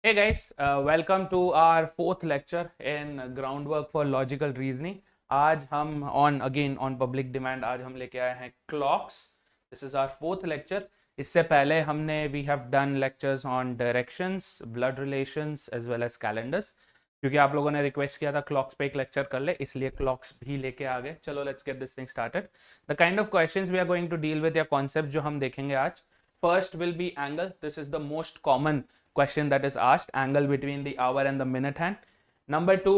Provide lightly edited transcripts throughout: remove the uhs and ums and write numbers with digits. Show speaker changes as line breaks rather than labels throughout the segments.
Hey guys, welcome to our fourth lecture in groundwork for logical reasoning. आज हम on public demand आज हम लेके आए हैं clocks. This is our fourth lecture. इससे पहले हमने we have done lectures on directions, blood relations as well as calendars. क्योंकि आप लोगों ने रिक्वेस्ट किया था क्लॉक्स पे एक लेक्चर कर ले, इसलिए क्लॉक्स भी लेके आ गए. चलो let's get this thing started. The kind of questions we are going to deal with या कॉन्सेप्ट जो हम देखेंगे आज. First will be angle. This is the most common question that is asked, angle between the hour and the minute hand. Number two,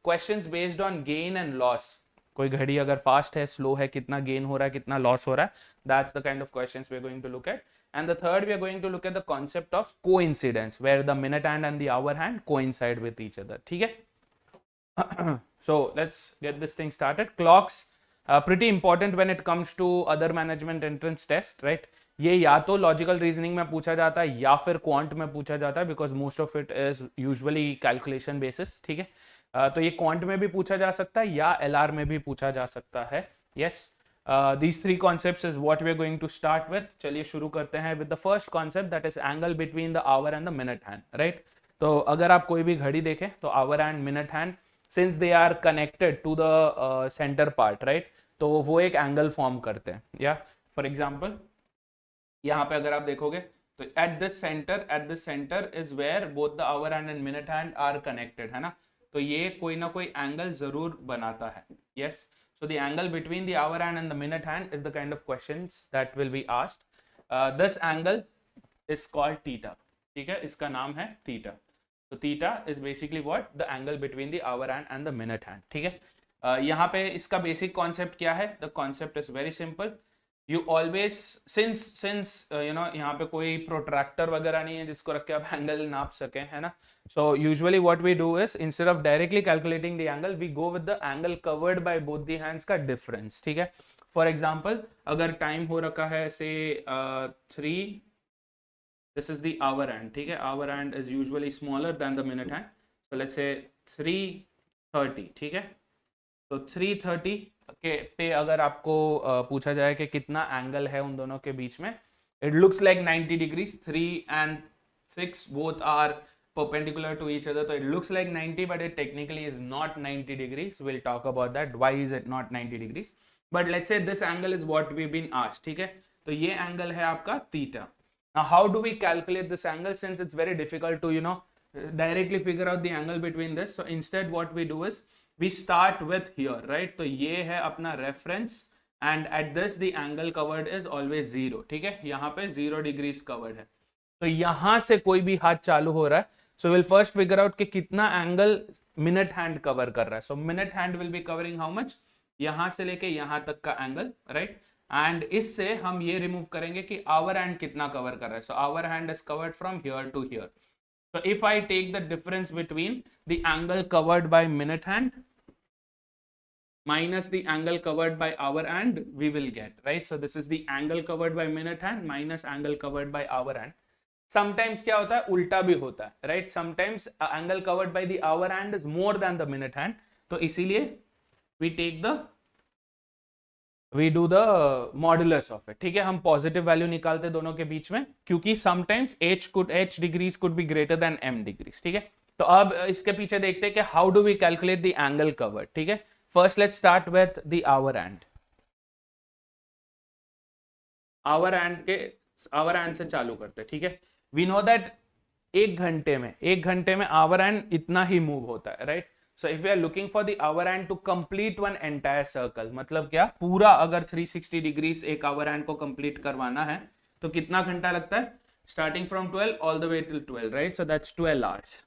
questions based on gain and loss. कोई घड़ी अगर fast है, slow है, कितना gain हो रहा है, कितना लॉस हो रहा है. That's the kind of questions we are going to look at. And the third, we are going to look at the concept of coincidence, where the minute hand and the hour hand coincide with each other. ठीक है? So let's get this thing started. Clocks, pretty important when it comes to other management entrance test, right? ये या तो logical reasoning में पूछा जाता है या फिर क्वांट में पूछा जाता है, because most of it is usually calculation basis. ठीक है, तो ये क्वांट में भी पूछा जा सकता है या एलआर में भी पूछा जा सकता है. Yes, these three concepts is what we are going to start with. चलिए शुरू करते हैं with the first concept, that is angle between the hour and the minute hand. Right, तो अगर आप कोई भी घड़ी देखें तो hour and minute hand, since they are connected to the centre part, right, तो वो एक एंगल फॉर्म करते हैं. या फॉर एग्जाम्पल यहाँ पे अगर आप देखोगे तो at this centre is where both the hour hand and minute hand are connected, है ना. तो ये कोई ना कोई एंगल जरूर बनाता है. Yes, so the angle between the hour hand and the minute hand is the kind of questions that will be asked. This angle is called theta. ठीक है, इसका नाम है थीटा. तो theta is basically what, the angle between the hour hand and the minute hand. ठीक है, यहाँ पे इसका बेसिक कॉन्सेप्ट क्या है. The concept is very simple. You always, since you know, यहाँ पे कोई प्रोट्रैक्टर वगैरह नहीं है जिसको रख के आप एंगल नाप सकें, है ना. So usually what we do is, instead of directly calculating the angle, we go with the angle covered by both the hands का difference. ठीक है, for example अगर टाइम हो रखा है say 3, this is the hour hand. ठीक है, hour hand is usually smaller than the minute hand, so let's say 3:30. ठीक है, तो 3:30 के पे अगर आपको पूछा जाए कि कितना एंगल है उन दोनों के बीच में, it looks like 90 degrees. 3 and 6 both are perpendicular to each other, so it looks like 90, but it technically is not 90 degrees. We'll talk about that, why is it not 90 degrees. But let's say this angle is what we've been asked. ठीक है, तो ये angle है आपका theta. Now how do we calculate this angle, since it's very difficult to directly figure out the angle between this. So instead what we do is we start with here, right. तो ये है अपना reference and at this the angle covered is always 0. ठीक है, यहाँ पे 0 degrees covered है. तो यहाँ से कोई भी हाथ चालू हो रहा है, so we'll first figure out कि कितना angle minute hand cover कर रहा है. So minute hand will be covering how much, यहाँ से लेके यहाँ तक का angle, right. and इससे हम ये remove करेंगे कि hour hand कितना cover कर रहा है. So hour hand is covered from here to here. So if I take the difference between the angle covered by minute hand minus the angle covered by hour hand, we will get, right. So this is the angle covered by minute hand minus angle covered by hour hand. Sometimes क्या होता है, उल्टा भी होता है, right. Sometimes angle covered by the hour hand is more than the minute hand. तो इसीलिए we do the modulus of it. ठीक है, हम पॉजिटिव वैल्यू निकालते दोनों के बीच में, क्योंकि sometimes h degrees could be greater than m degrees. ठीक है, तो अब इसके पीछे देखते हैं कि how do we calculate the angle covered. ठीक है, first let's start with the hour hand. Hour hand से चालू करते हैं. ठीक है, वी नो दैट एक घंटे में आवर हैंड इतना ही मूव होता है, right. So if we are looking for the hour hand to complete one entire circle, मतलब क्या, पूरा अगर 360 डिग्रीज एक hour hand को complete करवाना है तो कितना घंटा लगता है, starting from 12 all the way till 12, right. So that's 12 hours.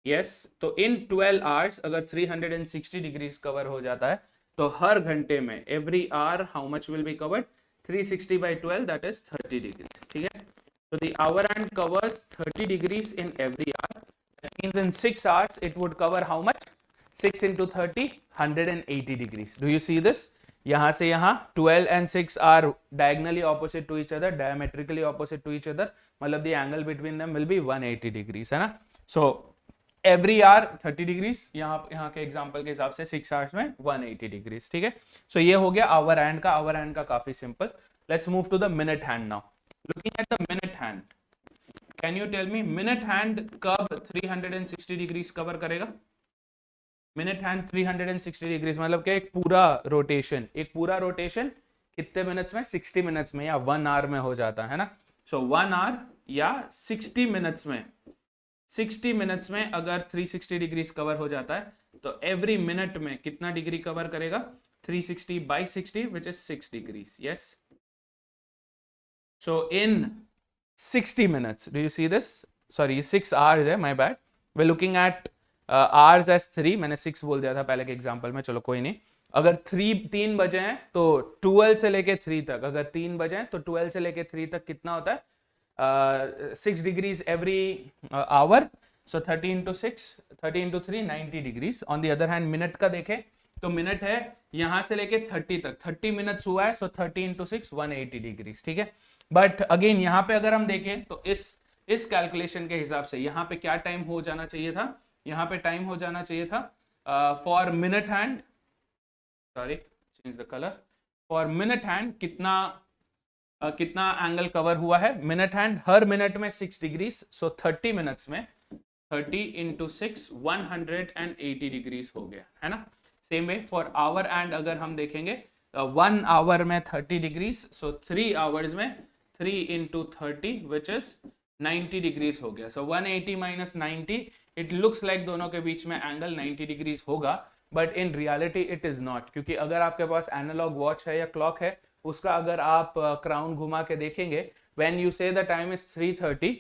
Yes, तो in 12 hours अगर 360 डिग्रीज कवर हो जाता है तो हर घंटे में every hour how much will be covered, 360 by 12, that is 30 degrees. ठीक है, so the hour hand covers 30 degrees in every hour. That means in 6 hours it would cover how much, 6 into 30, 180 degrees. Do you see this? यहाँ से यहाँ 12 and 6 are diagonally opposite to each other, diametrically opposite to each other, मतलब the angle between them will be 180 degrees, है ना. So every hour 30 degrees, यहाँ के example के हिसाब से 6 hours में 180 degrees. ठीक है, so ये हो गया आवर हैंड का काफी simple. Let's move to the minute hand now. Looking at the minute hand, can you tell me minute hand कब 360 डिग्रीज कवर करेगा? मिनट हैंड 360 डिग्रीज मतलब क्या? एक पूरा रोटेशन कितने मिनट्स में? 60 मिनट्स में या 1 आवर में हो जाता है ना। सो 1 आवर या 60 मिनट्स में, 60 मिनट्स में अगर 360 डिग्रीज कवर हो जाता है तो एवरी मिनट में कितना डिग्री कवर करेगा? 360 by 60 which is 6 degrees. Yes. So in 60 minutes, do you see this? Sorry, 6 hours है, my bad. We're looking at hours as 3. मैंने 6 बोल दिया था पहले के एग्जांपल में, चलो कोई नहीं। अगर 3 बजे हैं तो 12 से लेके 3 तक, अगर 3 बजे हैं तो 12 से लेके 3 तक कितना होता है? 6 degrees every hour. So 30 into 6, 30 into 3, 90 degrees. On the other hand, minute का देखें तो मिनट है यहां से लेके 30 तक, 30 मिनट्स हुआ है। सो 30 into 6, 180 डिग्रीज, ठीक है। बट अगेन यहाँ पे अगर हम देखें तो इस कैलकुलेशन के हिसाब से यहाँ पे क्या टाइम हो जाना चाहिए था? यहाँ पे टाइम हो जाना चाहिए था for minute hand, sorry change the colour, for minute hand कितना एंगल कवर हुआ है? मिनट हैंड हर मिनट में 6 डिग्रीज। सो 30 मिनट्स में 30 into 6, 180 डिग्रीज हो गया है ना। Same way for our and अगर हम देखेंगे 1 आवर में 30 डिग्रीज। सो 3 आवर्स में 3 into 30 विच इज 90 डिग्रीज हो गया। सो 180 minus 90, इट लुक्स लाइक दोनों के बीच में एंगल 90 डिग्रीज होगा, but in reality it is not. क्योंकि अगर आपके पास एनालॉग वॉच है या क्लॉक है, उसका अगर आप क्राउन घुमा के देखेंगे, व्हेन यू से the time is 3:30,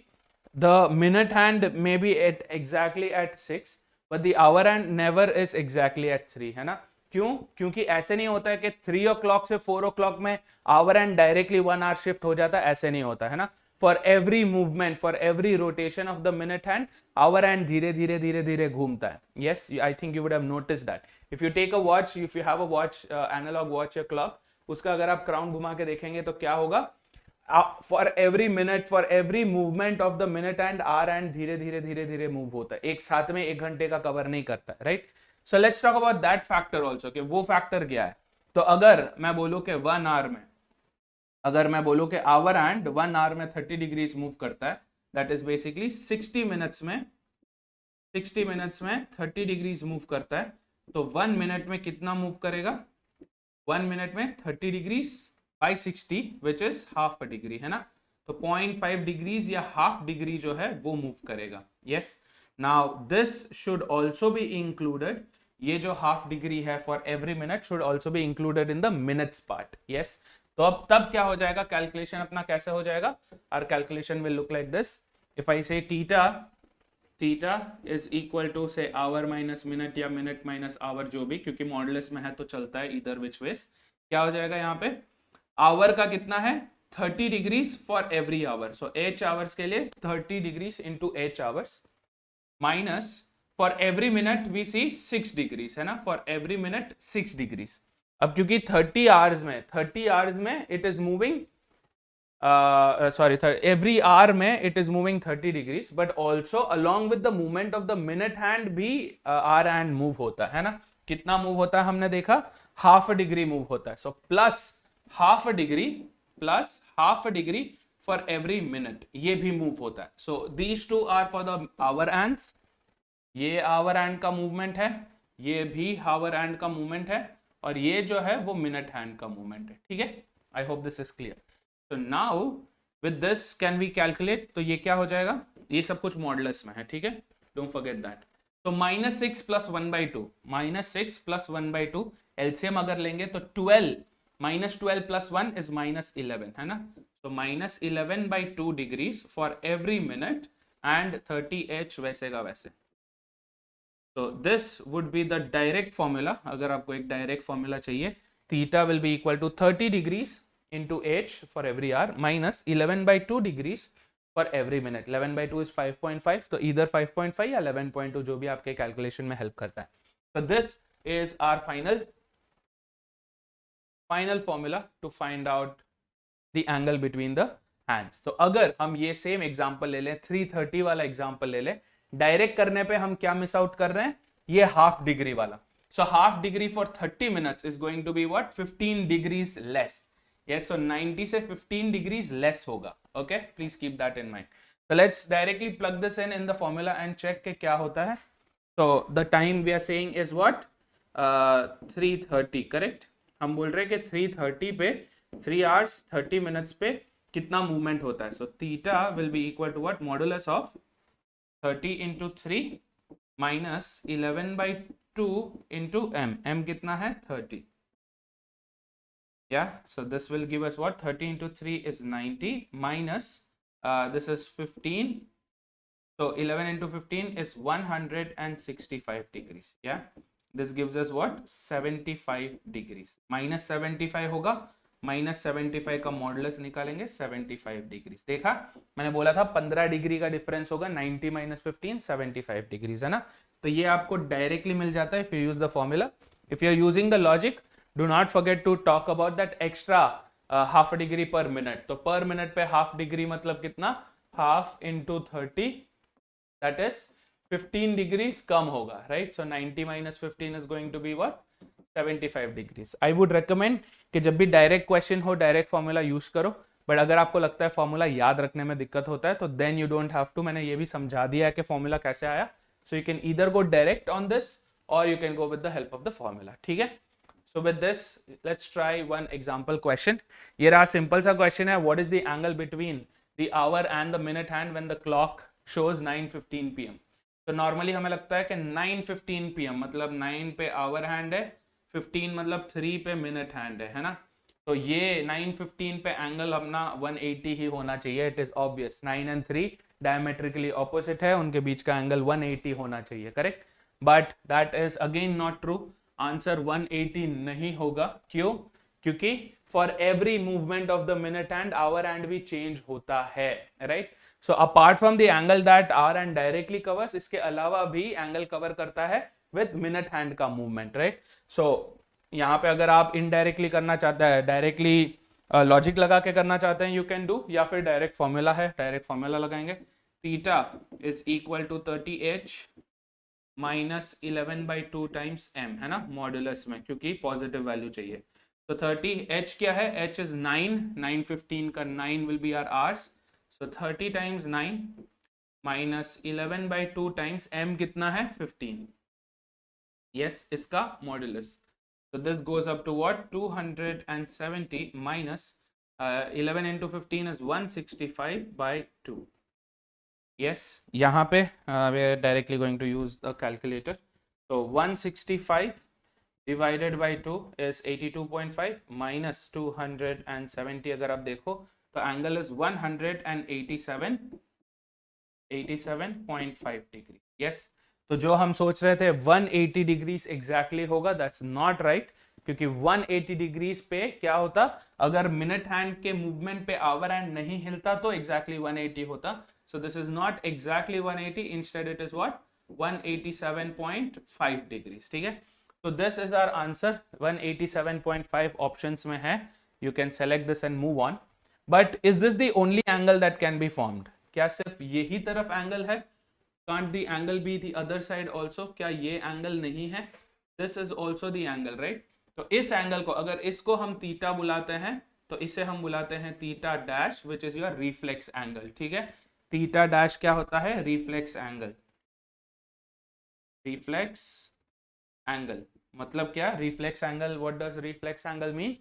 the minute hand may be at exactly at 6, but the hour hand never is exactly at 3, है ना। क्यों? क्योंकि ऐसे नहीं होता है कि 3 o'clock से 4 o'clock में hour hand directly 1 hour shift हो जाता है, ऐसे नहीं होता है ना। For every movement, for every rotation of the minute hand, hour hand धीरे धीरे धीरे धीरे घूमता है। Yes, I think you would have noticed that. If you take a watch, if you have a watch, analogue watch या clock, उसका अगर आप क्राउन घुमा के देखेंगे तो क्या होगा? For every minute, for every movement of the minute and our and धीरे धीरे धीरे धीरे मूव होता है, एक साथ में 1 घंटे का कवर नहीं करता है, right. So let's talk about that factor also, कि वो फैक्टर क्या है। तो अगर मैं बोलूं कि 1 आवर में, अगर मैं बोलूं कि आवर एंड 1 आवर में 30 डिग्रीज मूव करता है, दैट इज बेसिकली 60 मिनट्स में 30 डिग्रीज मूव करता है, तो 1 मिनट में कितना मूव करेगा? 1 मिनट में 30 degrees by 60 which is half a degree, है ना। तो 0.5 डिग्रीज या हाफ डिग्री जो है वो मूव करेगा। Yes, now this should also be included, ये जो हाफ डिग्री है for every minute should also be included in the minutes part. Yes, तो अब तब क्या हो जाएगा? कैलकुलेशन अपना कैसे हो जाएगा? Hour calculation will look like this. If I say theta is equal to say hour minus minute या मिनट माइनस आवर, जो भी, क्योंकि मॉडुलस में है तो चलता है इधर विच वेज। क्या हो जाएगा यहाँ पे? आवर का कितना है? 30 degrees for every hour. So h hours के लिए 30 degrees into h hours, minus for every minute we see 6 degrees, है ना। For every minute 6 degrees. अब क्योंकि 30 आवर्स में it is moving, sorry, every hour में it is moving 30 degrees, but also along with the movement of the minute hand भी hour hand move होता है ना। कितना मूव होता है हमने देखा? हाफ अ डिग्री मूव होता है। So plus half a degree for every minute, ये भी मूव होता है। So these two are for the hour hands, ये आवर एंड का मूवमेंट है, ये भी आवर एंड का मूवमेंट है, और ये जो है वो मिनट हैंड का मूवमेंट है, ठीक है। I hope this is clear. So now with this can we calculate, तो ये क्या हो जाएगा? ये सब कुछ मॉडुलस में है, ठीक है, डोंट फॉरगेट दैट। तो -6 + 1/2, -6 + 1/2, एलसीएम अगर लेंगे तो 12 -12 + 1 is -11, है ना। तो -11/2 degrees for every minute and 30h वैसे का वैसे। तो this would be the direct formula. अगर आपको एक डायरेक्ट फॉर्मूला चाहिए, theta will be equal to 30 degrees into h for every hour minus 11/2 degrees for every minute. 11/2 is 5.5, तो इधर 5.5 या 11.2, जो भी आपके कैलकुलेशन में हेल्प करता है। तो this is our final formula to find out the angle between the hands. तो अगर हम ये सेम एग्जांपल ले लें, 330 वाला एग्जांपल ले लें, डायरेक्ट करने पे हम क्या मिस आउट कर रहे हैं? ये हाफ डिग्री वाला। So half degree for 30 minutes is going to be what? 15 degrees less. Yes, so 90 से 15 डिग्रीज लेस होगा। Okay, please keep that in mind. So let's directly plug this in the formula and check के क्या होता है. So the time we are saying is what? 3:30, correct? हम बोल रहे हैं कि 3:30 पे 3 hours 30 minutes पे कितना मूवमेंट होता है. So theta will be equal to what? Modulus of 30 into 3 minus 11/2 into m. m कितना है? 30. Yeah, so this will give us what? 30 into 3 is 90 minus this is 15. So 11 into 15 is 165 degrees. Yeah, this gives us what? 75 degrees. Minus 75 होगा, minus 75 का modulus निकालेंगे 75 degrees. देखा, मैंने बोला था 15 degree का डिफरेंस होगा. 90 minus 15 75 डिग्रीज है ना. तो ये आपको डायरेक्टली मिल जाता है if you use the formula. If you are using the logic, do not forget to talk about that extra half a degree per minute. तो per minute पे half degree मतलब कितना? Half into 30, that is 15 degrees कम होगा, right? So 90 minus 15 is going to be what? 75 degrees. I would recommend कि जब भी direct question हो direct formula use करो. बट अगर आपको लगता है फॉर्मूला याद रखने में दिक्कत होता है तो then you don't have to. मैंने ये भी समझा दिया है कि फॉर्मूला कैसे आया. So you can either go direct on this और you can go with the help of the formula. ठीक है. So with this, let's try one example question. ये रहा सिंपल सा क्वेश्चन है. What is the angle between the hour and the minute hand when the clock shows 9:15 p.m. तो normally हमें लगता है कि 9:15 p.m. मतलब 9 पे आवर हैंड है, 15 मतलब 3 पे मिनट हैंड है ना. तो ये 9:15 पे एंगल अपना 180 ही होना चाहिए. It is obvious. 9 and 3 diametrically opposite है, उनके बीच का एंगल 180 होना चाहिए. Correct. But that is again not true. Answer 180 नहीं होगा. क्यों? क्योंकि for every movement of the minute hand hour hand भी चेंज होता है. Right. So apart from the angle that hour hand directly covers, इसके अलावा भी एंगल कवर करता है विद मिनट हैंड का मूवमेंट. राइट. सो यहाँ पे अगर आप इनडायरेक्टली करना चाहते हैं, डायरेक्टली लॉजिक लगा के करना चाहते हैं, यू कैन डू. या फिर डायरेक्ट फॉर्मूला है, डायरेक्ट फॉर्मूला लगाएंगे. Theta is equal to 30h minus 11/2 times m, है ना, मॉडुलस में, क्योंकि पॉजिटिव वैल्यू चाहिए. तो 30h क्या है? h is 9. 9:15 का 9 will be are hours. So 30 times 9 minus 11/2 times m कितना है? 15. यस, इसका modulus. So this goes up to what? 270 minus 11 into 15 is 165/2. Yes, यहाँ पे we are directly going to use the calculator. So 165 divided by 2 is 82.5 minus 270. अगर आप देखो तो angle is 187.5 degree. Yes. तो जो हम सोच रहे थे 180 डिग्रीज एग्जैक्टली होगा, दैट्स नॉट राइट. क्योंकि 180 डिग्रीज पे क्या होता? अगर मिनट हैंड के मूवमेंट पे आवर हैंड नहीं हिलता तो एग्जैक्टली 180 होता. So this is not exactly 180. Instead it is what? 187.5 degrees. ठीक है. तो this is our answer. 187.5 options में है. You can select this and move on. But is this the only angle that can be formed? क्या सिर्फ यही तरफ angle है? Can't the angle be the other side also? क्या ये angle नहीं है? This is also the angle, right? तो इस एंगल को, अगर इसको हम थीटा बुलाते हैं तो इसे हम बुलाते हैं theta dash, which is your reflex angle. ठीक है. थीटा डैश क्या होता है? Reflex angle. रिफ्लेक्स एंगल मतलब क्या? Reflex angle. What does reflex angle mean?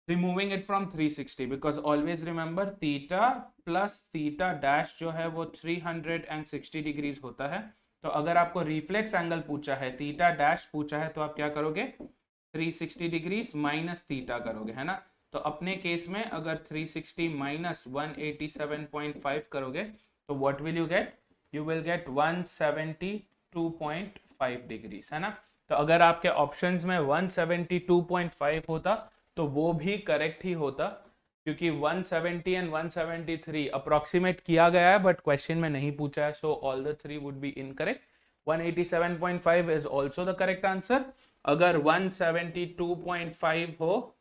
Removing it from 360, because always remember theta plus theta dash जो है वो 360 डिग्रीज होता है. तो अगर आपको रिफ्लेक्स एंगल पूछा है, थीटा डैश पूछा है, तो आप क्या करोगे? 360 डिग्रीज माइनस थीटा करोगे, है ना. तो अपने केस में अगर 360 माइनस 187.5 करोगे तो what will you get? You will get 172.5 degrees, है ना. तो अगर आपके ऑप्शंस में 172.5 होता तो वो भी करेक्ट ही होता, क्योंकि 170 एंड 173 अप्रोक्सीमेट किया गया है बट क्वेश्चन में नहीं पूछा है. So all the three would be incorrect. 187.5 is also the correct answer. अगर 172.5 हो,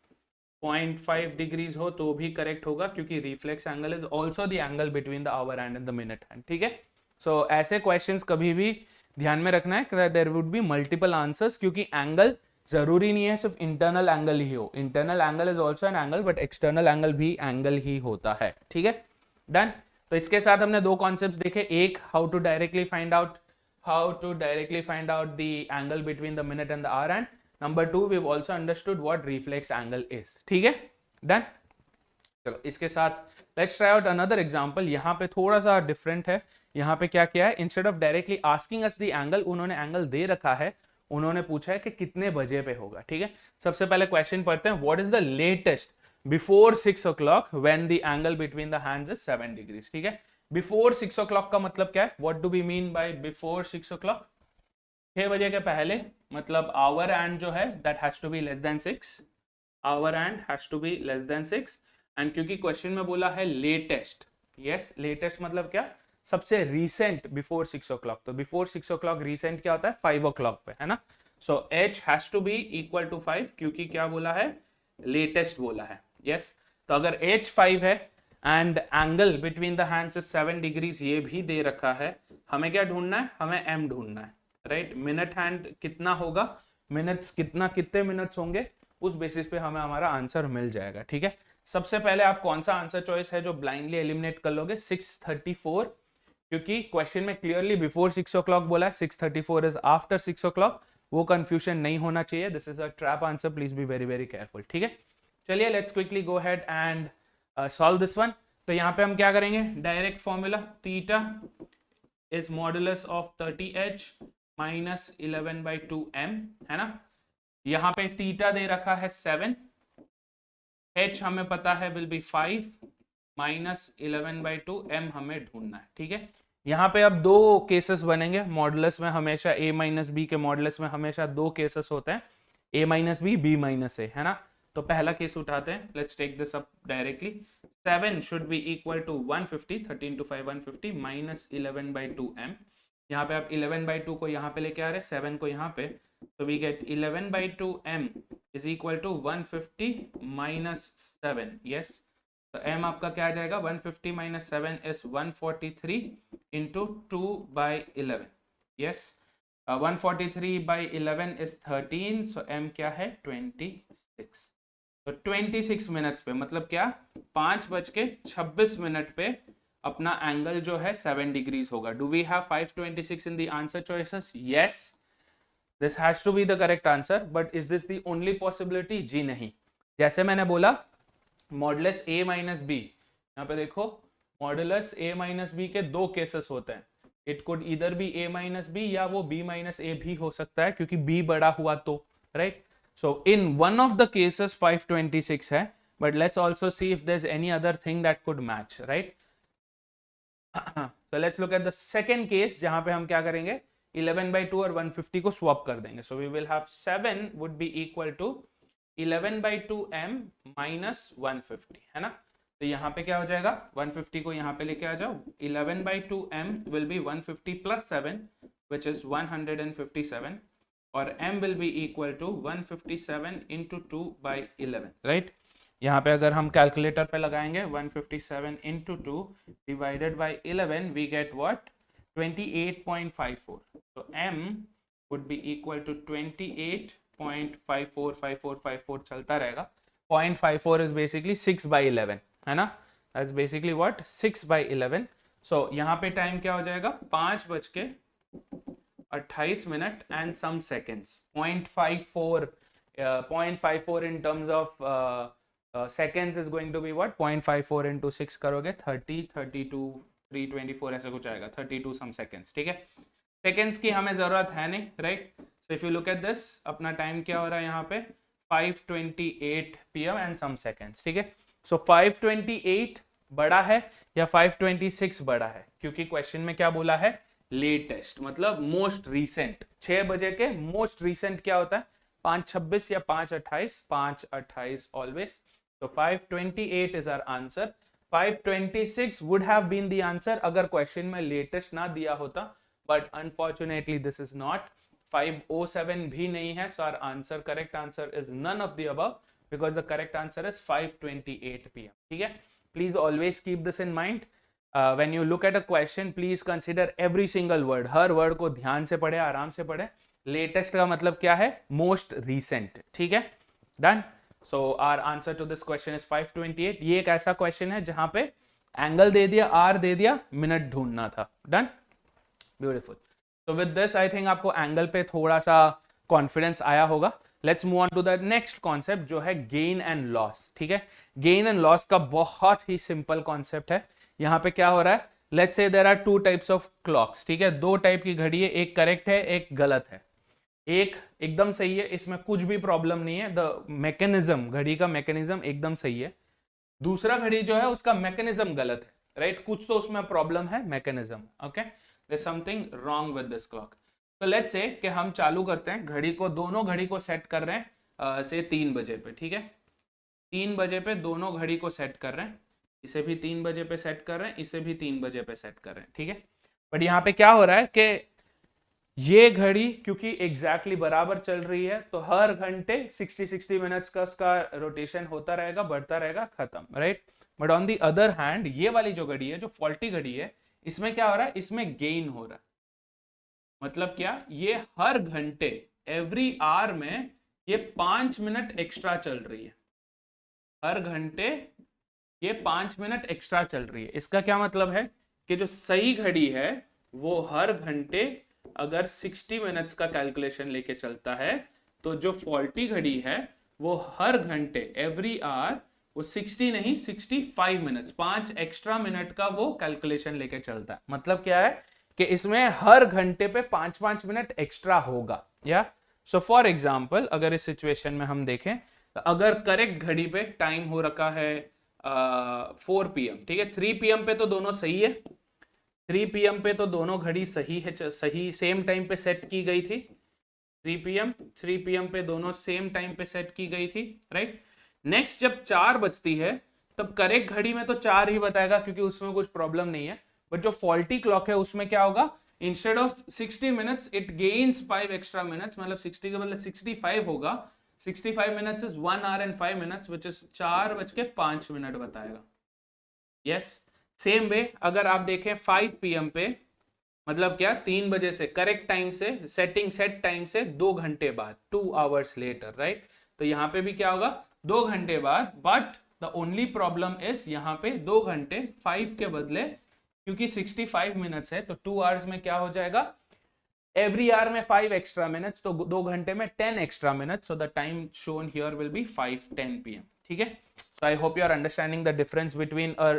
0.5 डिग्रीज हो तो भी करेक्ट होगा, क्योंकि reflex angle is also the angle between the hour hand and the minute hand. ठीक है. सो ऐसे क्वेश्चंस कभी भी ध्यान में रखना है कि there would be multiple answers, क्योंकि एंगल जरूरी नहीं है सिर्फ इंटरनल एंगल ही हो. Internal angle is also an angle, but external angle भी एंगल ही होता है. ठीक है. डन। तो इसके साथ हमने दो कॉन्सेप्ट्स देखे, एक how to directly find out the angle between the minute and the hour, and number two we have also understood what reflex angle is. ठीक है, डन। चलो इसके साथ let's try out another example. यहाँ पे थोड़ा सा डिफरेंट है। यहाँ पे क्या किया है, instead of directly asking us the angle, उन्होंने एंगल दे रखा है, उन्होंने पूछा है कि कितने बजे पे होगा। ठीक है, सबसे पहले क्वेश्चन पढ़ते हैं, what is the latest before 6 o'clock when the angle between the hands is 7 degrees। ठीक है, बिफोर 6 o'clock का मतलब क्या है, what do we mean by before 6 o'clock? 6 बजे के पहले, मतलब आवर एंड जो है that has to be less than 6, hour hand has to be less than 6। And क्योंकि क्वेश्चन में बोला है लेटेस्ट, यस लेटेस्ट मतलब क्या, सबसे रीसेंट बिफोर 6 o'clock। तो बिफोर 6 o'clock रीसेंट क्या होता है, 5 o'clock पे, है ना। So h has to be equal to 5, क्योंकि क्या बोला है, लेटेस्ट बोला है। यस तो अगर h 5 है and angle between the hands is 7 degrees, ये भी दे रखा है, हमें क्या ढूंढना है, हमें m ढूंढना है, राइट। मिनट हैंड कितना होगा, मिनट्स कितना, कितने मिनट्स होंगे, उस बेसिस पे हमें हमारा आंसर मिल जाएगा। ठीक है, सबसे पहले आप कौन सा आंसर चॉइस है जो ब्लाइंडली एलिमिनेट कर लोगे, 6:34, क्योंकि क्वेश्चन में क्लियरली बिफोर 6 o'clock बोला है, 6:34 इज आफ्टर 6 o'clock, वो कंफ्यूजन नहीं होना चाहिए। This is a trap answer, please be very very careful. ठीक है, चलिए let's quickly go head and solve this one. तो यहाँ पे हम क्या करेंगे, direct formula, theta is modulus of 30h minus 11/2m, है ना। यहाँ पे थीटा दे रखा है 7, h हमें पता है विल बी 5 माइनस 11/2m हमें ढूंढना है। ठीक है, यहाँ पे अब दो केसेस बनेंगे, मॉडुलस में हमेशा a माइनस बी के मॉडुलस में हमेशा दो केसेस होते हैं, a minus B, b minus A, है ना। तो पहला केस उठाते हैं, let's take this up directly. 7 should be equal to 150, 13 to 5 150 minus 11/2m। यहाँ पे आप 11/2 को यहाँ पे लेके आ रहे, 7 को यहाँ पे, तो we get 11/2m is equal to 150 minus 7। Yes, तो m आपका क्या आ जाएगा, 150 minus 7 is 143 into 2/11। Yes, 143/11 is 13, so m क्या है, 26। तो 26 मिनट्स पे, मतलब क्या, 5:26 पे अपना एंगल जो है 7 डिग्रीज होगा। Do we have 526 in the answer choices? Yes, this has to be the correct answer, but is this the only possibility? जी नहीं। जैसे मैंने बोला मॉडुलस a माइनस बी, यहाँ पे देखो मॉडुलस a माइनस बी के दो केसेस होते हैं, इट कुड इधर बी a माइनस बी या वो b माइनस ए भी हो सकता है, क्योंकि b बड़ा हुआ तो, right. So in one of the cases 526 है, but let's also see if there is any other thing that could match, right. so let's look at the second case, जहां पे हम क्या करेंगे, 11/2 और 150 को स्वैप कर देंगे। so we will have 7 would be equal to 11/2m minus 150, है ना। तो यहाँ पे क्या हो जाएगा, 150 को यहाँ पे लेके आ जाओ, 11/2m will be 150 plus 7 which is 157, और m will be equal to 157 into 2/11, right। यहाँ पे अगर हम कैलकुलेटर पे लगाएंगे 157 into 2 divided by 11, we get what, 28.54। so m would be equal to 28.54 चलता रहेगा। 0.54 is basically 6/11, है ना, that's basically what, 6/11। so यहाँ पे टाइम क्या हो जाएगा, 5:28 and some seconds। 0.54 in terms of seconds is going to be what, 0.54 into 6 करोगे 30, 32, 324 ऐसा कुछ आएगा, 32 some seconds। ठीक है, सेकेंड्स की हमें जरूरत है नहीं, right. So if you look at this, अपना टाइम क्या हो रहा है यहाँ पे, 5:28 PM एंड सम सेकेंड्स। ठीक है, सो 5:28 बड़ा है या 5:26 बड़ा है, क्योंकि क्वेश्चन में क्या बोला है, लेटेस्ट, मतलब मोस्ट रीसेंट। 6 बजे के मोस्ट रीसेंट क्या होता है, 5:26 या 5:28, 5:28 ऑलवेज। तो 5:28 is our answer. 5:26 would have been the answer अगर क्वेश्चन में लेटेस्ट ना दिया होता, but unfortunately this is not. 5:07 भी नहीं है, so our answer, correct answer is none of the above, because the correct answer is 5:28 PM। ठीक है, please always keep this in mind. When you look at a question, please consider every single word, हर word को ध्यान से पढ़े, आराम से पढ़े। लेटेस्ट का मतलब क्या है, मोस्ट रीसेंट। ठीक है, done. So our answer to this question is 5:28। ये एक ऐसा क्वेश्चन है जहां पे एंगल दे दिया, आर दे दिया, मिनट ढूंढना था। Done, beautiful. तो विद दिस आई थिंक आपको एंगल पे थोड़ा सा कॉन्फिडेंस आया होगा। Let's move on to the next concept जो है गेन एंड लॉस। ठीक है, गेन एंड लॉस का बहुत ही सिंपल कॉन्सेप्ट है। यहां पे क्या हो रहा है, let's say there are two types of clocks. ठीक है, दो टाइप की घड़ी है, एक करेक्ट है, एक गलत है। एक एकदम सही है, इसमें कुछ भी प्रॉब्लम नहीं है, द मैकेनिज्म, घड़ी का मैकेनिज्म एकदम सही है। दूसरा घड़ी जो है उसका मैकेनिज्म गलत है, राइट? कुछ तो उसमें प्रॉब्लम है, mechanism. Okay, there something wrong with this clock. तो लेट्स से कि हम चालू करते हैं घड़ी को, दोनों घड़ी को सेट कर रहे हैं से 3 बजे पे। ठीक है, 3 बजे पे दोनों घड़ी को सेट कर रहे हैं, इसे भी 3 बजे पे सेट कर रहे हैं, इसे भी 3 बजे पे सेट कर रहे हैं। ठीक है, बट यहाँ पे क्या हो रहा है कि ये घड़ी क्योंकि एग्जैक्टली बराबर चल रही है, तो हर घंटे 60 मिनट्स का उसका रोटेशन होता रहेगा, बढ़ता रहेगा, खत्म, right? But on the other hand ये वाली जो घड़ी है, जो फॉल्टी घड़ी है, इसमें क्या हो रहा है, इसमें गेन हो रहा है। मतलब क्या, ये हर घंटे, एवरी आवर में ये 5 मिनट एक्स्ट्रा चल रही है। हर घंटे ये 5 मिनट एक्स्ट्रा चल रही है। इसका क्या मतलब है कि जो सही घड़ी है वो हर घंटे अगर 60 मिनट्स का कैलकुलेशन लेके चलता है, तो जो फॉल्टी घड़ी है वो हर घंटे, एवरी आवर, वो 60 नहीं 65 मिनट्स, 5 एक्स्ट्रा मिनट का वो कैलकुलेशन लेके चलता है। मतलब क्या है कि इसमें हर घंटे पे 5-5 मिनट एक्स्ट्रा होगा। या सो फॉर एग्जाम्पल अगर इस सिचुएशन में हम देखें, तो अगर करेक्ट घड़ी पे टाइम हो रखा है 4 PM, ठीक है, 3 PM पे तो दोनों सही है, 3 PM पे तो दोनों घड़ी सही है, सही सेम टाइम पे सेट की गई थी। 3 PM पे दोनों सेम टाइम पे सेट की गई थी, राइट? नेक्स्ट जब 4 बजती है, तब करेक्ट घड़ी में तो 4 ही बताएगा क्योंकि उसमें कुछ प्रॉब्लम नहीं है। बट जो फॉल्टी क्लॉक है उसमें क्या होगा, instead of 60 minutes it gains 5 extra minutes, मतलब 60 के बदले 65 होगा। 65 minutes is 1 hour and 5 minutes, which is 4:05 बताएगा। यस, सेम वे अगर आप देखें 5 PM पे, मतलब क्या, 3 बजे से करेक्ट टाइम से, सेट टाइम से 2 घंटे बाद, 2 hours लेटर, राइट? तो यहाँ पे भी क्या होगा, 2 घंटे बाद। But the only problem is यहाँ पे 2 घंटे 5 के बदले, क्योंकि 65 मिनट्स है तो 2 hours में क्या हो जाएगा, एवरी आवर में 5 एक्स्ट्रा मिनट्स, तो 2 घंटे में 10 extra minutes. So the time shown here will be 5:10 PM। ठीक है, so I hope you are understanding the difference between a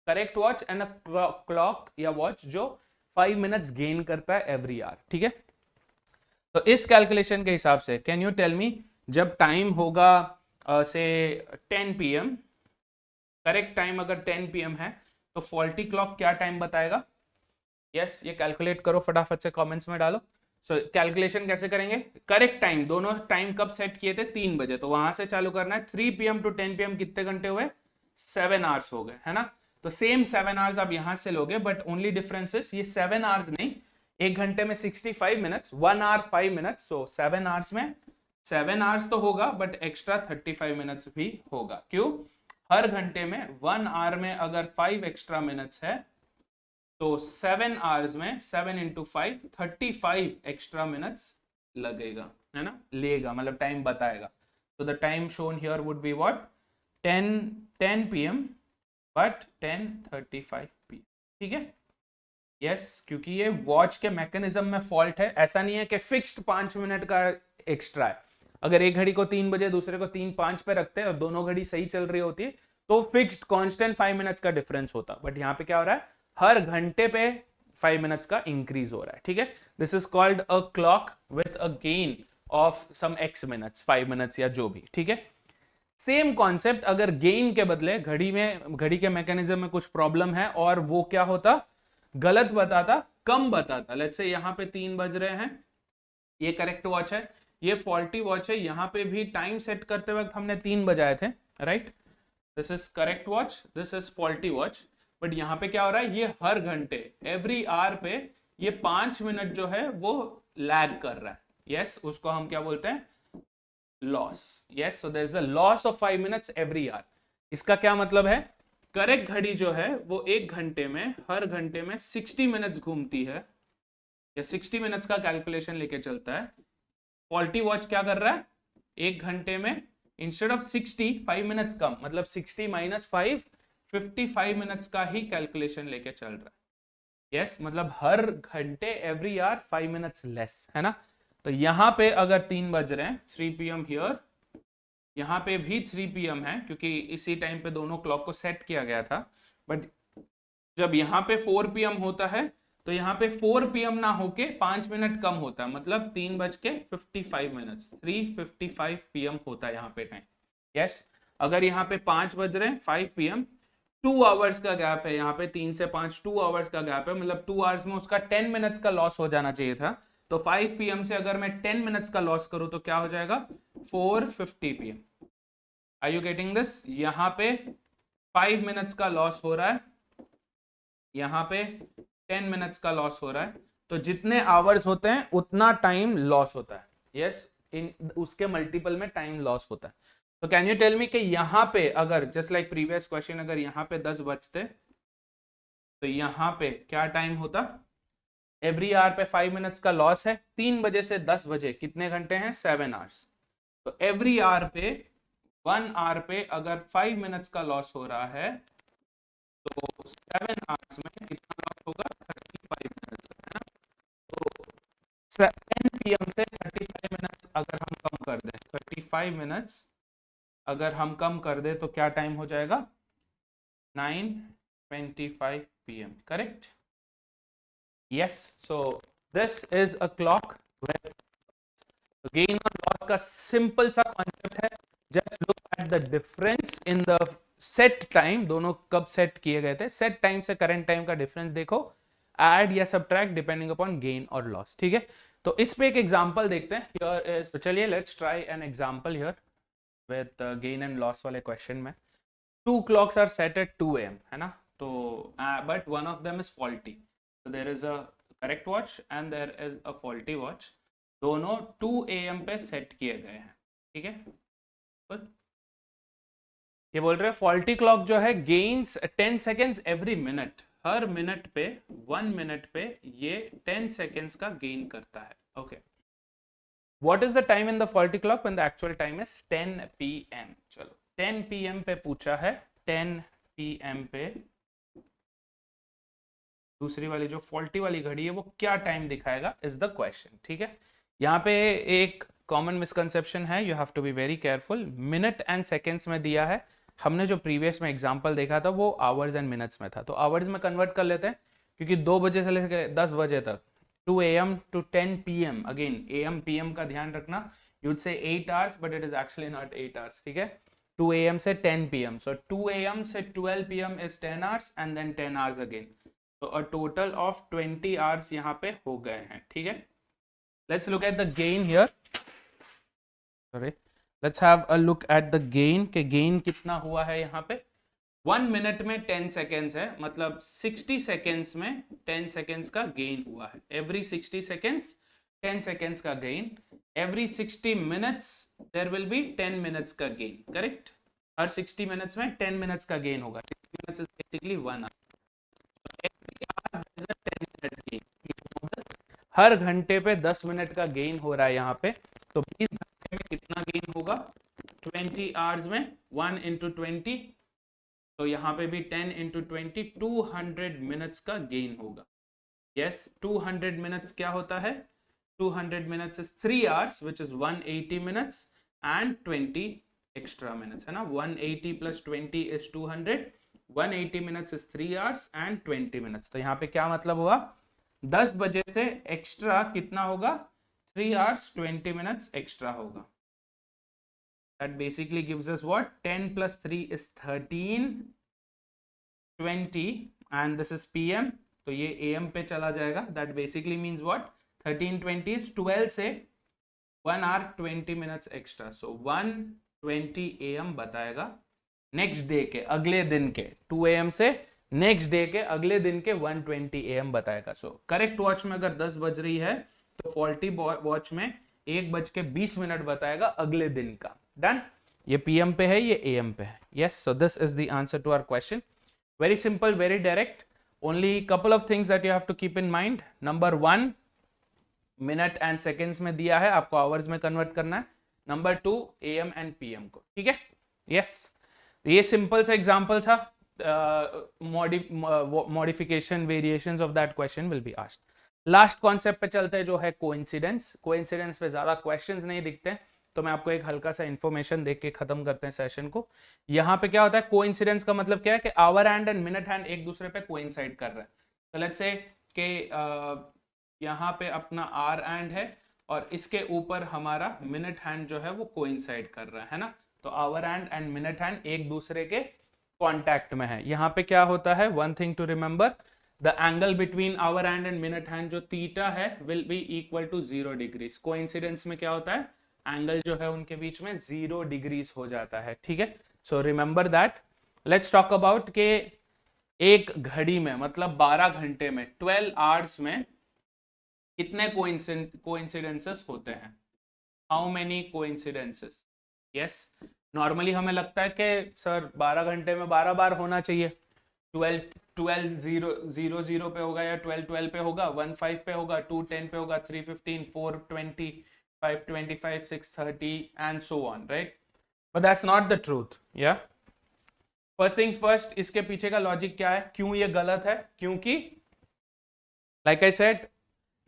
correct watch and a clock या वॉच जो 5 मिनट्स गेन करता है एवरी आवर। ठीक है, तो इस कैलकुलेशन के हिसाब से कैन यू टेल मी, जब टाइम होगा से 10 PM, करेक्ट टाइम अगर 10 PM है, तो फॉल्टी क्लॉक क्या टाइम बताएगा? यस, ये कैलकुलेट करो, फटाफट से कमेंट्स में डालो। सो कैलकुलेशन कैसे करेंगे, करेक्ट टाइम, दोनों टाइम कब सेट किए थे, 3 बजे, तो वहां से चालू करना है। 3 PM टू 10 PM कितने घंटे हुए, 7 hours हो गए, है ना? तो सेम 7 hours आप यहां से लोगे, बट ओनली डिफरेंस इज ये 7 hours नहीं, एक घंटे में 65 मिनट्स, 1 hour 5 minutes, सो 7 hours में 7 hours तो होगा, बट एक्स्ट्रा 35 मिनट्स भी होगा। क्यों? हर घंटे में 1 hour में अगर 5 एक्स्ट्रा मिनट्स है, तो 7 hours में 7 into 5 35 एक्स्ट्रा मिनट्स लगेगा, है ना? लेगा मतलब टाइम बताएगा। तो the time shown here would be what, 10 PM but 10:35 PM। ठीक है, यस, क्योंकि ये वॉच के मैकेनिज्म में फॉल्ट है। ऐसा नहीं है कि फिक्स्ड 5 मिनट का एक्स्ट्रा है। अगर एक घड़ी को 3 बजे दूसरे को 3:05 पे रखते हैं और दोनों घड़ी सही चल रही होती है, तो फिक्स्ड कांस्टेंट 5 मिनट्स का डिफरेंस होता। बट यहाँ पे क्या हो रहा है, हर घंटे पे 5 मिनट्स का इंक्रीज हो रहा है। ठीक है, this is called a clock with a gain of some X minutes, 5 minutes या जो भी। ठीक है, सेम कॉन्सेप्ट, अगर गेन के बदले घड़ी के मैकेनिज्म में कुछ प्रॉब्लम है और वो क्या होता, गलत बताता, कम बताता। लेट्स से यहाँ पे 3 बज रहे हैं, ये करेक्ट वॉच है, ये फॉल्टी वॉच है, यहाँ पे भी टाइम सेट करते वक्त हमने 3 बजाए थे, right? This is correct watch, this is faulty watch. But यहाँ पे क्या हो रहा है, ये हर घंटे, एवरी आवर पे ये 5 मिनट जो है वो लैग कर रहा है। यस, उसको हम क्या बोलते हैं, loss. Yes, so there is a loss of 5 minutes every hour. इसका क्या मतलब है, करेक्ट घड़ी जो है वो एक घंटे में, हर घंटे में 60 मिनट्स घूमती है, या 60 मिनट्स का कैलकुलेशन लेके चलता है। फॉल्टी वॉच क्या कर रहा है, एक घंटे में इंस्टेड ऑफ 60 5 मिनट्स कम, मतलब 60 - 5 55 मिनट्स का ही कैलकुलेशन लेके चल रहा है। यस मतलब हर घंटे एवरी आवर 5 मिनट्स लेस, है ना। तो यहाँ पे अगर 3 बज रहे हैं, 3 PM हियर, यहाँ पे भी 3 PM है क्योंकि इसी टाइम पे दोनों क्लॉक को सेट किया गया था। बट जब यहाँ पे 4 PM होता है तो यहाँ पे 4 PM ना होके 5 मिनट कम होता है, मतलब 3:55 मिनट्स, 3:55 PM होता है यहाँ पे टाइम। यस अगर यहाँ पे 5 बज रहे हैं 5 PM, 2 आवर्स का गैप है, यहाँ पे 3 से 5 2 आवर्स का गैप है, मतलब 2 आवर्स में उसका 10 मिनट्स का लॉस हो जाना चाहिए था। तो 5 PM से अगर मैं 10 मिनट्स का लॉस करूं तो क्या हो जाएगा, 4:50 PM। Are you getting this? यहाँ पे 5 मिनट्स का लॉस हो रहा है, यहाँ पे 10 मिनट्स का लॉस हो रहा है। तो जितने आवर्स होते हैं उतना टाइम लॉस होता है। यस इन उसके मल्टीपल में टाइम लॉस होता है। तो कैन यू टेल मी कि यहाँ पे अगर जस्ट लाइक प्रीवियस क्वेश्चन, अगर यहाँ पे 10 बजते तो यहाँ पे क्या टाइम होता? एवरी आवर पे 5 मिनट्स का लॉस है, 3 बजे से 10 बजे कितने घंटे हैं? 7 आवर्स। तो एवरी आवर पे 1 आवर पे अगर 5 मिनट्स का लॉस हो रहा है तो 7 आवर्स में कितना लॉस होगा? 35 मिनट्स, है ना। तो 10 PM से 35 मिनट्स अगर हम कम कर दें, 35 मिनट्स अगर हम कम कर दें तो क्या टाइम हो जाएगा? 9:25 PM, correct? Yes so this is a clock where gain और लॉस का सिंपल सा कॉन्सेप्ट है। Just look at the difference in the set time, दोनों कब सेट किए गए थे, सेट टाइम से करंट टाइम का डिफरेंस देखो, ऐड या सब्ट्रैक्ट डिपेंडिंग अपॉन गेन और लॉस। ठीक है, तो इस पे एक एग्जांपल देखते हैं। हियर इज, तो चलिए let's try an example here with gain and loss वाले क्वेश्चन में। 2 clocks are set at 2 AM, है ना। तो but one of them is faulty, so there is a correct watch and there is a faulty watch, दोनों 2 AM पे set किए गए हैं। ठीक है, ये बोल रहे हैं फॉल्टी क्लॉक जो है गेन्स 10 सेकेंड्स एवरी मिनट, हर मिनट पे 1 मिनट पे ये 10 सेकेंड्स का गेन करता है। Okay, what is the time in the faulty clock when the actual time is 10 PM? चलो 10 PM पे पूछा है, 10 PM पे दूसरी वाली जो फॉल्टी वाली घड़ी है वो क्या टाइम दिखाएगा इज द क्वेश्चन। ठीक है, यहाँ पे एक कॉमन मिसकंसेप्शन है, you have to be very careful. Minute and seconds में दिया है, हमने जो प्रीवियस में एग्जांपल देखा था वो आवर्स एंड मिनट्स में था, तो आवर्स में कन्वर्ट कर लेते हैं क्योंकि 2 बजे से लेकर 10 बजे तक, 2 AM to 10 PM, again AM PM का ध्यान रखना, you'd say 8 hours but it is actually not 8 hours। ठीक है, 2 AM से 10 PM, so 2 AM से 12 PM is 10 hours and then 10 hours again, so a total of 20 hours यहाँ पे हो गए हैं। ठीक है, let's look at the gain here, sorry, let's have a look at the gain के gain कितना हुआ है यहाँ पे। 1 मिनट में 10 सेकेंड्स है, मतलब 60 सेकेंड्स में 10 सेकेंड्स का गेन हुआ है। एवरी 60 सेकेंड्स 10 सेकेंड्स का gain, every 60 minutes there will be 10 minutes का गेन, करेक्ट। हर 60 मिनट्स में 10 मिनट्स का गेन होगा, 60 मिनट्स इज बेसिकली 1 आवर, हर घंटे पे 10 मिनट का गेन हो रहा है यहाँ पे, तो 20 घंटे में कितना गेन होगा? 20 आवर्स में 1 into 20, तो यहाँ पे भी 10 into 20, 200 मिनट्स का गेन होगा। यस 200 मिनट्स क्या होता है? 200 minutes is 3 hours which is 180 minutes and 20 extra minutes, है ना। 180 plus 20 is 200, 180 minutes is 3 hours and 20 minutes. तो यहाँ पे क्या मतलब हुआ? 10 बजे से एक्स्ट्रा कितना होगा? 3 hours 20 minutes एक्स्ट्रा होगा। That basically gives us what? 10 plus 3 is 13, 20 and this is PM, तो ये AM पे चला जाएगा। That basically means what? 13 20 is 12 से 1 hour 20 minutes extra, so 1:20 AM बताएगा नेक्स्ट डे के, अगले दिन के, 2 AM से नेक्स्ट डे के अगले दिन के 1:20 AM बताएगा। सो करेक्ट वॉच में अगर 10 बज रही है तो फॉल्टी वॉच में 1:20 बताएगा अगले दिन का। डन, ये PM पे है, ये AM पे है। Yes, so this is the answer to our question. Very simple, very direct, only couple of things that you have to keep in mind. Number 1, minute and seconds में दिया है, आपको आवर्स में कन्वर्ट करना है। Number 2, AM and PM को। ठीक है, यस, ये सिंपल सा एग्जाम्पल था। modification variations of that question will be asked. Last concept पे चलते हैं जो है कोइंसिडेंस. कोइंसिडेंस पे ज्यादा क्वेश्चंस नहीं दिखते हैं, तो मैं आपको एक हल्का सा इंफॉर्मेशन देख के खत्म करते हैं सेशन को. यहाँ पे क्या होता है, कोइंसिडेंस का मतलब क्या है कि hour hand and minute hand एक दूसरे पे कोइंसाइड कर रहे हैं. तो लेट्स से कि यहाँ पे अपना आर हैंड है और इसके ऊपर हमारा मिनट हैंड जो है वो कोइंसाइड कर रहा है ना. तो hour hand and minute hand एक दूसरे के कांटेक्ट में है. यहाँ पे क्या होता है, one thing to remember, the angle between hour hand and minute hand जो थीटा है will be equal to 0 degrees. Coincidence में क्या होता है, एंगल जो है उनके बीच में 0 डिग्रीज हो जाता है. ठीक है, so remember that. Let's talk about के एक घड़ी में मतलब 12 घंटे में 12 आवर्स में कितने कोइंसिडेंसेस होते हैं. How many coincidences. Yes, normally हमें लगता है कि सर 12 घंटे में 12 बार होना चाहिए. 12 0 पे होगा या 12 पे होगा, 1 5 पे होगा, 2 10 पे होगा, 3 15, 4 20, 5 25, 6 30 and so on, right? But that's not the truth. Yeah. First things first, इसके पीछे का लॉजिक क्या है, क्यों ये गलत है? क्योंकि like I said,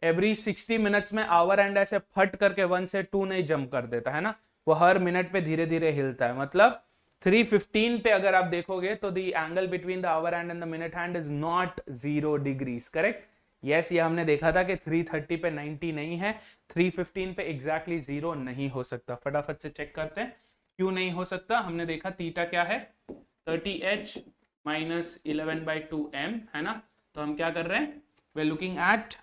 every 60 minutes में आवर एंड ऐसे फट करके 1 से 2 नहीं जंप कर देता है ना, वो हर मिनट पे धीरे धीरे हिलता है. मतलब 3:15 पे अगर आप देखोगे तो the angle between the hour hand and the minute hand is not 0 degrees. Correct. Yes, ये हमने देखा था कि 3:30 पे 90 नहीं है, 3:15 पे एग्जैक्टली 0 नहीं हो सकता. फटाफट से चेक करते हैं क्यों नहीं हो सकता. हमने देखा थीटा क्या है, 30h माइनस 11/2m है ना. तो हम क्या कर रहे हैं, we're looking at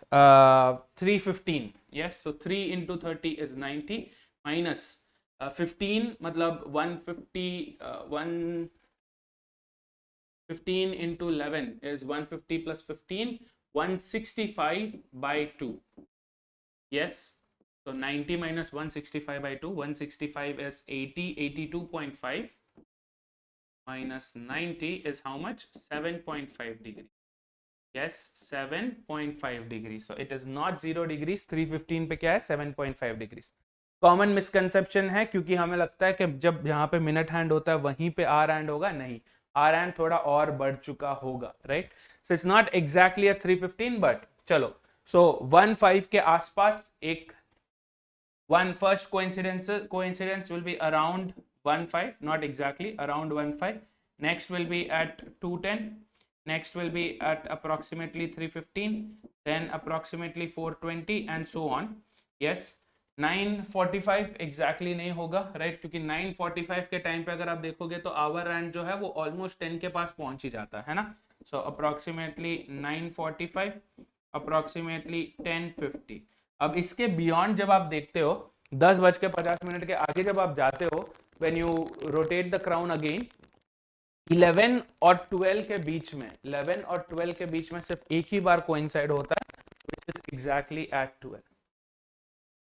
3:15. yes, so 3 into 30 is 90 minus 15 मतलब 15 into 11 is 150 plus 15, 165/2. yes, so 90 minus 165/2, 165 is 80, 82.5 minus 90 is how much, 7.5 degree. Yes, 7.5 degrees. So it is not 0 degrees. 3:15 पे क्या है, 7.5 degrees. कॉमन मिसकंसेप्शन है क्योंकि हमें लगता है कि जब यहाँ पे मिनट हैंड होता है वहीं पे आर हैंड होगा. नहीं, आर हैंड थोड़ा और बढ़ चुका होगा. Right. So it's not exactly 3:15 but चलो. सो 1:5 के आसपास एक one first coincidence will be around 1:5, not exactly, around 1:5. next will be at 2:10. next will be at approximately 3:15, then approximately 4:20 and so on. yes, 9:45 exactly नहीं होगा, right? क्योंकि 9:45 के time पे अगर आप देखोगे तो आवर हैंड जो है वो ऑलमोस्ट 10 के पास पहुंच ही जाता है ना. so approximately 9:45, approximately 10:50. अब इसके बियॉन्ड जब आप देखते हो 10:50 के आगे जब आप जाते हो, when you rotate the crown again, 11 और 12 के बीच में, 11 और 12 के बीच में सिर्फ एक ही बार कोइंसाइड होता है, which is exactly at 12.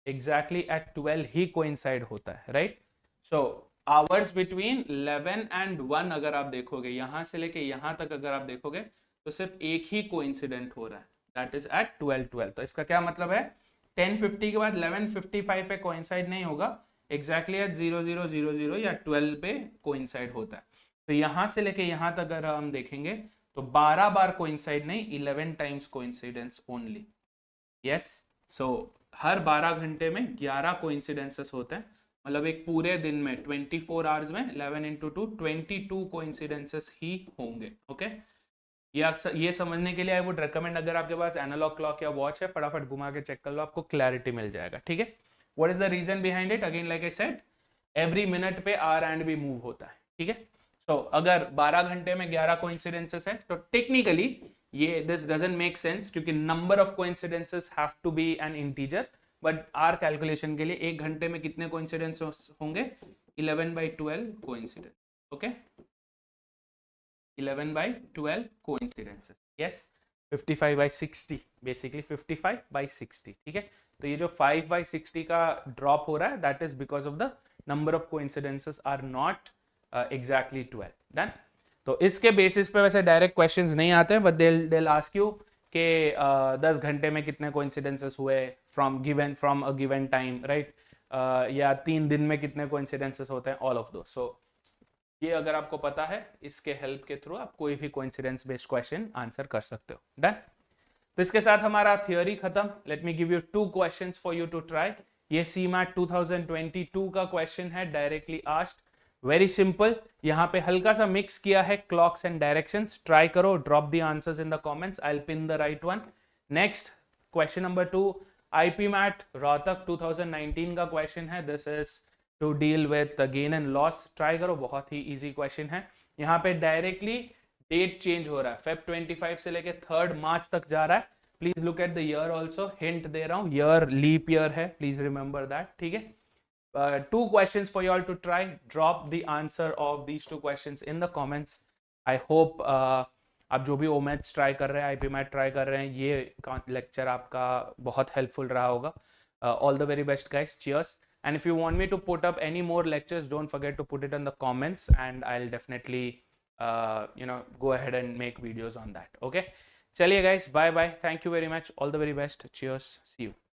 exactly at 12 he coincide होता है. Right. So hours between 11 and 1 अगर आप देखोगे, यहां से लेके यहां तक अगर आप देखोगे तो सिर्फ एक ही कोइंसिडेंट हो रहा है, दैट इज एट 12:12. तो इसका क्या मतलब है, 10:50 के बाद 11:55 पे कोइंसाइड नहीं होगा, एग्जैक्टली एट 0000 या 12 पे कोइंसाइड होता है. तो यहां से लेके यहां तक अगर हम देखेंगे तो 12 बार कोइंसाइड नहीं, 11 टाइम्स कोइंसिडेंस ओनली. यस, सो हर 12 घंटे में 11 कोइंसिडेंसेस होते हैं. मतलब एक पूरे दिन में 24 आवर्स में 11 into 2 22 कोइंसिडेंसेस ही होंगे. ओके, ये समझने के लिए आई वुड रिकमेंड, अगर आपके पास एनालॉग क्लॉक या वॉच है फटाफट घुमा के चेक कर लो, आपको क्लैरिटी मिल जाएगा. ठीक है. What is the reason behind it, again like I said, every minute पे आर एंड भी मूव होता है. ठीक है. सो अगर 12 घंटे में 11 कोइंसिडेंसेस है तो टेक्निकली ये दिस डजंट मेक सेंस क्योंकि number of coincidences have to be an integer. But our calculation के लिए एक घंटे में कितने कोइंसिडेंसेस होंगे, 11/12 coincidence. Okay, 11/12 coincidences. Yes, 55/60, basically 55/60. ठीक है. तो ये जो 5/60 का ड्रॉप हो रहा है, that is because of the number of coincidences are not exactly 12. Done. तो इसके बेसिस पे वैसे डायरेक्ट क्वेश्चंस नहीं आते हैं, बट they'll ask you कि 10 घंटे में कितने कोइंसिडेंसेस हुए from a given time, right, या 3 दिन में कितने कोइंसिडेंसेस होते हैं, ऑल ऑफ दो. सो ये अगर आपको पता है, इसके हेल्प के थ्रू आप कोई भी कोइंसिडेंस बेस्ड क्वेश्चन आंसर कर सकते हो। डन। तो इसके साथ हमारा थियोरी खत्म। Let me give you 2 questions for you to try. ये CMAT 2022 का क्वेश्चन है, डायरेक्टली आस्क्ड, वेरी सिंपल। यहाँ पे हल्का सा मिक्स किया है क्लॉक्स एंड डायरेक्शंस। ट्राई करो, drop the answers in the comments, I will pin the right one. Next question number 2, IPMAT Rohtak 2019 का क्वेश्चन है। This is to deal with gain and loss. Try करो, बहुत ही इजी क्वेश्चन है। यहाँ पे directly date change हो रहा है, Feb 25 से लेके 3rd मार्च तक जा रहा है। Please look at the year also, hint दे रहा हूँ, ईयर लीप ईयर है, प्लीज रिमेंबर दैट। ठीक है, 2 questions for you all to try. Drop the answer of these 2 questions in the comments. I hope आप जो भी OMATs ट्राई कर रहे हैं, IPMAT ट्राई कर रहे हैं, ये लेक्चर आपका बहुत हेल्पफुल रहा होगा। All the very best guys, cheers. And if you want me to put up any more lectures, don't forget to put it in the comments and I'll definitely go ahead and make videos on that. Okay, चलिए guys, bye bye, thank you very much, all the very best, cheers, see you.